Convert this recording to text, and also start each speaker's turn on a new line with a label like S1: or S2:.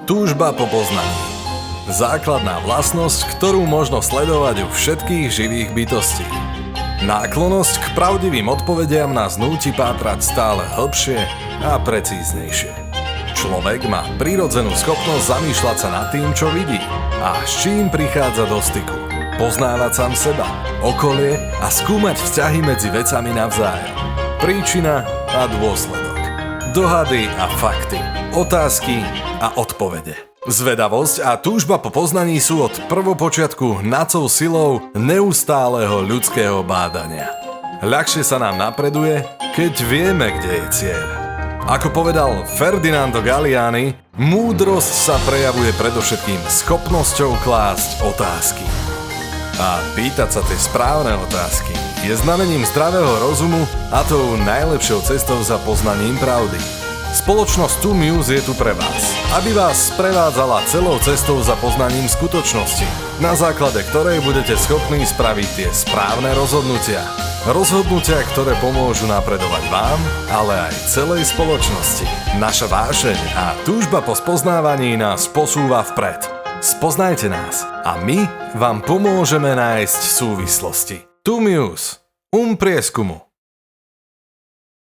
S1: Túžba po poznaní. Základná vlastnosť, ktorú možno sledovať u všetkých živých bytostí. Náklonnosť k pravdivým odpovediam nás núti pátrať stále hlbšie a precíznejšie. Človek má prirodzenú schopnosť zamýšľať sa nad tým, čo vidí a s čím prichádza do styku. Poznávať sám seba, okolie a skúmať vzťahy medzi vecami navzájom. Príčina a dôsledok. Dohady a fakty. Otázky a odpovede. Zvedavosť a túžba po poznaní sú od prvopočiatku hnacou silou neustáleho ľudského bádania. Ľahšie sa nám napreduje, keď vieme, kde je cieľ. Ako povedal Ferdinando Galliani, múdrosť sa prejavuje predovšetkým schopnosťou klásť otázky. A pýtať sa tie správne otázky je znamením zdravého rozumu a tou najlepšou cestou za poznaním pravdy. Spoločnosť Two Muse je tu pre vás, aby vás sprevádzala celou cestou za poznaním skutočnosti, na základe ktorej budete schopní spraviť tie správne rozhodnutia. Rozhodnutia, ktoré pomôžu napredovať vám, ale aj celej spoločnosti. Naša vášeň a túžba po spoznávaní nás posúva vpred. Spoznajte nás a my vám pomôžeme nájsť súvislosti. Two Muse. Prieskumu.